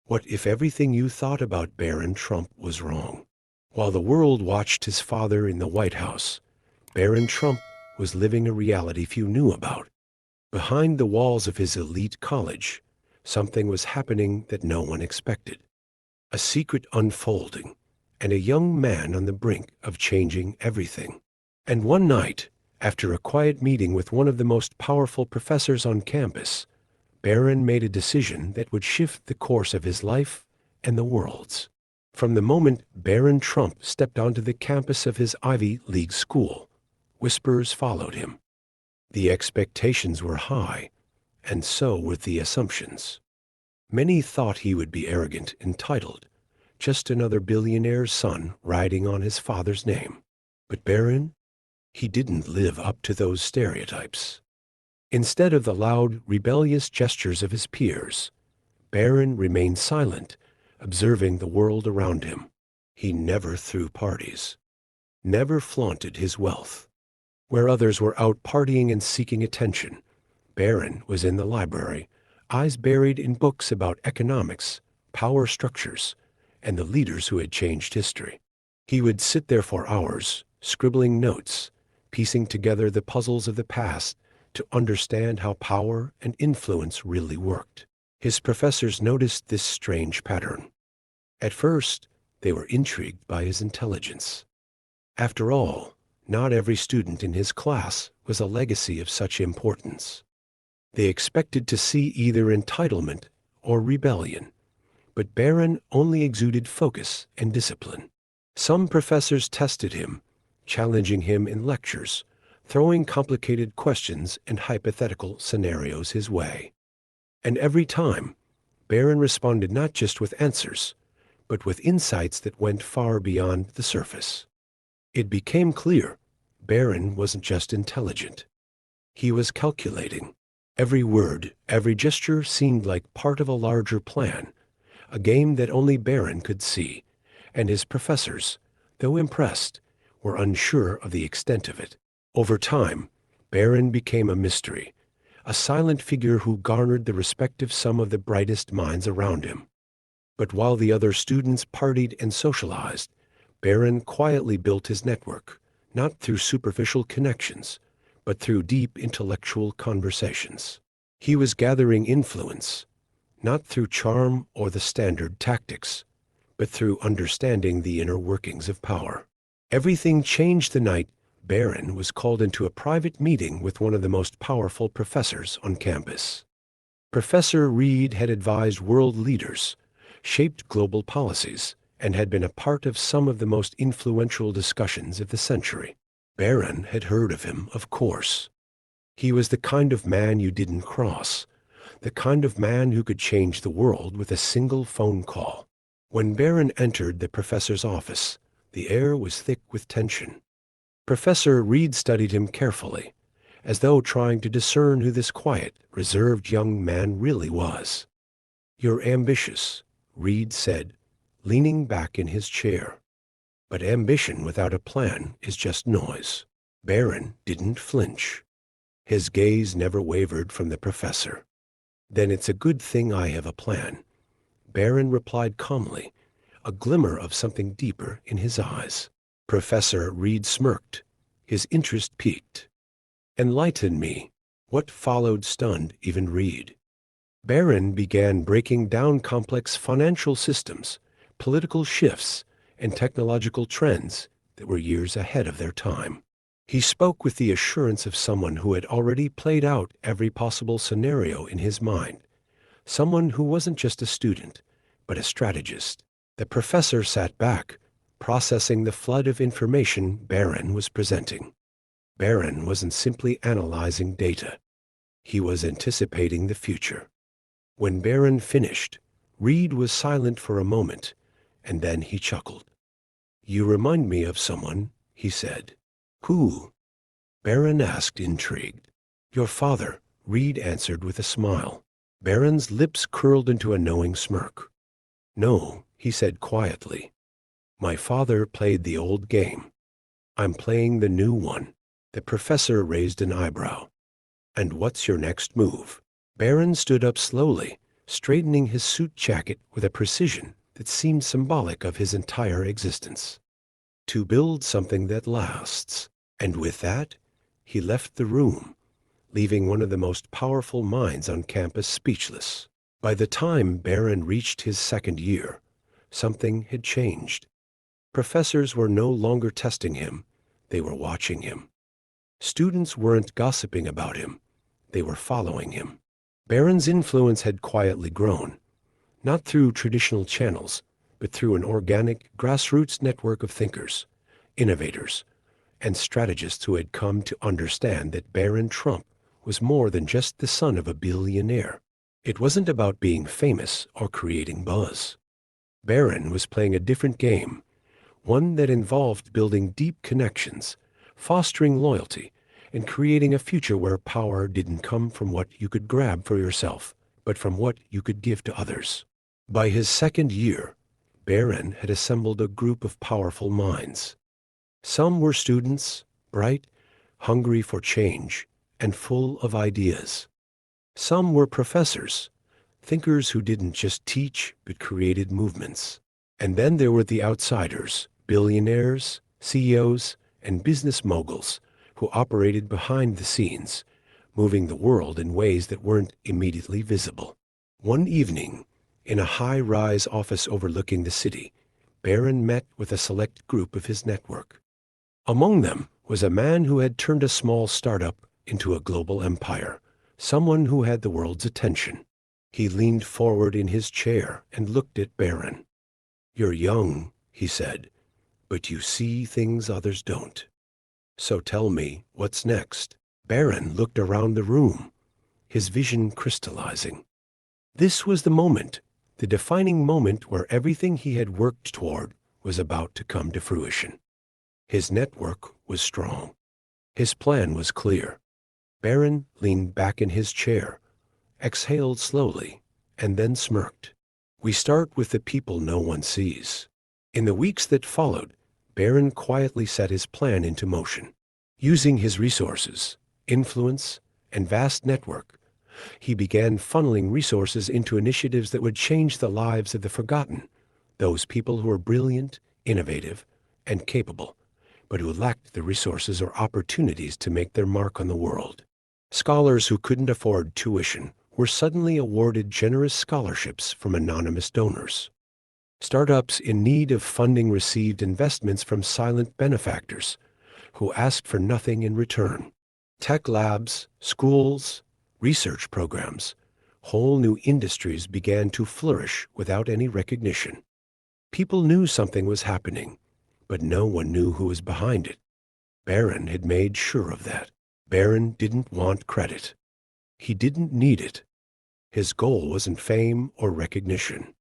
What if everything you thought about Barron Trump was wrong? While the world watched his father in the White House, Barron Trump was living a reality few knew about. Behind the walls of his elite college, something was happening that no one expected. A secret unfolding, and a young man on the brink of changing everything. And one night, after a quiet meeting with one of the most powerful professors on campus, Barron made a decision that would shift the course of his life and the world's. From the moment Barron Trump stepped onto the campus of his Ivy League school, whispers followed him. The expectations were high, and so were the assumptions. Many thought he would be arrogant, entitled, just another billionaire's son riding on his father's name. But Barron, he didn't live up to those stereotypes. Instead of the loud, rebellious gestures of his peers, Barron remained silent, observing the world around him. He never threw parties, never flaunted his wealth. Where others were out partying and seeking attention, Barron was in the library, eyes buried in books about economics, power structures, and the leaders who had changed history. He would sit there for hours, scribbling notes, piecing together the puzzles of the past to understand how power and influence really worked. His professors noticed this strange pattern. At first, they were intrigued by his intelligence. After all, not every student in his class was a legacy of such importance. They expected to see either entitlement or rebellion, but Barron only exuded focus and discipline. Some professors tested him, challenging him in lectures, throwing complicated questions and hypothetical scenarios his way. And every time, Barron responded not just with answers, but with insights that went far beyond the surface. It became clear Barron wasn't just intelligent. He was calculating. Every word, every gesture seemed like part of a larger plan, a game that only Barron could see, and his professors, though impressed, were unsure of the extent of it. Over time, Barron became a mystery, a silent figure who garnered the respect of some of the brightest minds around him. But while the other students partied and socialized, Barron quietly built his network, not through superficial connections, but through deep intellectual conversations. He was gathering influence, not through charm or the standard tactics, but through understanding the inner workings of power. Everything changed the night Barron was called into a private meeting with one of the most powerful professors on campus. Professor Reed had advised world leaders, shaped global policies, and had been a part of some of the most influential discussions of the century. Barron had heard of him, of course. He was the kind of man you didn't cross, the kind of man who could change the world with a single phone call. When Barron entered the professor's office, the air was thick with tension. Professor Reed studied him carefully, as though trying to discern who this quiet, reserved young man really was. "You're ambitious," Reed said, leaning back in his chair. "But ambition without a plan is just noise." Barron didn't flinch. His gaze never wavered from the professor. "Then it's a good thing I have a plan," Barron replied calmly, a glimmer of something deeper in his eyes. Professor Reed smirked, his interest piqued. "Enlighten me." What followed stunned even Reed. Barron began breaking down complex financial systems, political shifts, and technological trends that were years ahead of their time. He spoke with the assurance of someone who had already played out every possible scenario in his mind, someone who wasn't just a student, but a strategist. The professor sat back, processing the flood of information Barron was presenting. Barron wasn't simply analyzing data. He was anticipating the future. When Barron finished, Reed was silent for a moment, and then he chuckled. "You remind me of someone," he said. "Who?" Barron asked, intrigued. "Your father," Reed answered with a smile. Barron's lips curled into a knowing smirk. "No," he said quietly. "My father played the old game. I'm playing the new one." The professor raised an eyebrow. "And what's your next move?" Barron stood up slowly, straightening his suit jacket with a precision that seemed symbolic of his entire existence. To build something that lasts. And with that, he left the room, leaving one of the most powerful minds on campus speechless. By the time Barron reached his second year, something had changed. Professors were no longer testing him, they were watching him. Students weren't gossiping about him, they were following him. Barron's influence had quietly grown, not through traditional channels, but through an organic, grassroots network of thinkers, innovators, and strategists who had come to understand that Barron Trump was more than just the son of a billionaire. It wasn't about being famous or creating buzz. Barron was playing a different game, one that involved building deep connections, fostering loyalty, and creating a future where power didn't come from what you could grab for yourself, but from what you could give to others. By his second year, Barron had assembled a group of powerful minds. Some were students, bright, hungry for change, and full of ideas. Some were professors, thinkers who didn't just teach but created movements. And then there were the outsiders, billionaires, CEOs, and business moguls who operated behind the scenes, moving the world in ways that weren't immediately visible. One evening, in a high-rise office overlooking the city, Barron met with a select group of his network. Among them was a man who had turned a small startup into a global empire, someone who had the world's attention. He leaned forward in his chair and looked at Barron. "You're young," he said, "but you see things others don't. So tell me, what's next?" Barron looked around the room, his vision crystallizing. This was the moment, the defining moment where everything he had worked toward was about to come to fruition. His network was strong. His plan was clear. Barron leaned back in his chair, exhaled slowly, and then smirked. "We start with the people no one sees." In the weeks that followed, Barron quietly set his plan into motion. Using his resources, influence, and vast network, he began funneling resources into initiatives that would change the lives of the forgotten, those people who were brilliant, innovative, and capable, but who lacked the resources or opportunities to make their mark on the world. Scholars who couldn't afford tuition were suddenly awarded generous scholarships from anonymous donors. Startups in need of funding received investments from silent benefactors who asked for nothing in return. Tech labs, schools, research programs, whole new industries began to flourish without any recognition. People knew something was happening, but no one knew who was behind it. Barron had made sure of that. Barron didn't want credit. He didn't need it. His goal wasn't fame or recognition.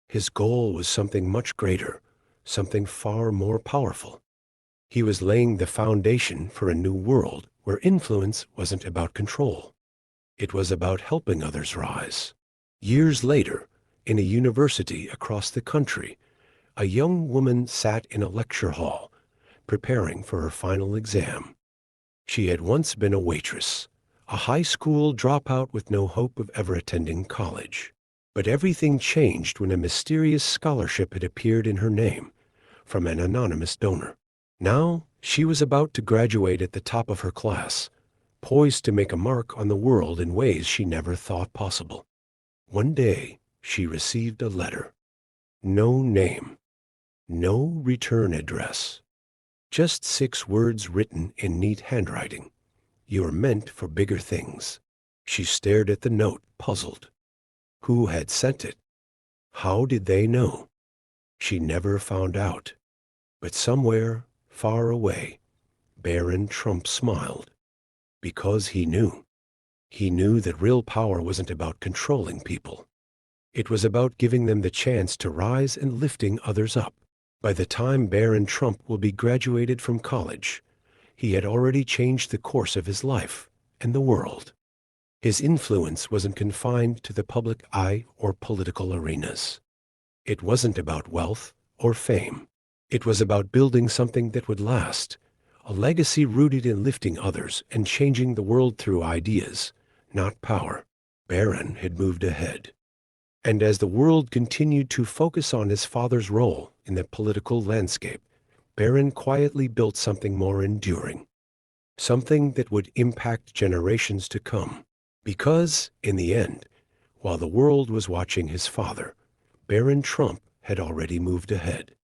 His goal was something much greater, something far more powerful. He was laying the foundation for a new world where influence wasn't about control. It was about helping others rise. Years later, in a university across the country, a young woman sat in a lecture hall, preparing for her final exam. She had once been a waitress, a high school dropout with no hope of ever attending college. But everything changed when a mysterious scholarship had appeared in her name from an anonymous donor. Now, she was about to graduate at the top of her class, poised to make a mark on the world in ways she never thought possible. One day, she received a letter. No name, no return address. Just 6 words written in neat handwriting. "You're meant for bigger things." She stared at the note, puzzled. Who had sent it? How did they know? She never found out. But somewhere, far away, Barron Trump smiled. Because he knew. He knew that real power wasn't about controlling people. It was about giving them the chance to rise and lifting others up. By the time Barron Trump will be graduated from college, he had already changed the course of his life and the world. His influence wasn't confined to the public eye or political arenas. It wasn't about wealth or fame. It was about building something that would last, a legacy rooted in lifting others and changing the world through ideas, not power. Barron had moved ahead. And as the world continued to focus on his father's role in the political landscape, Barron quietly built something more enduring, something that would impact generations to come. Because, in the end, while the world was watching his father, Barron Trump had already moved ahead.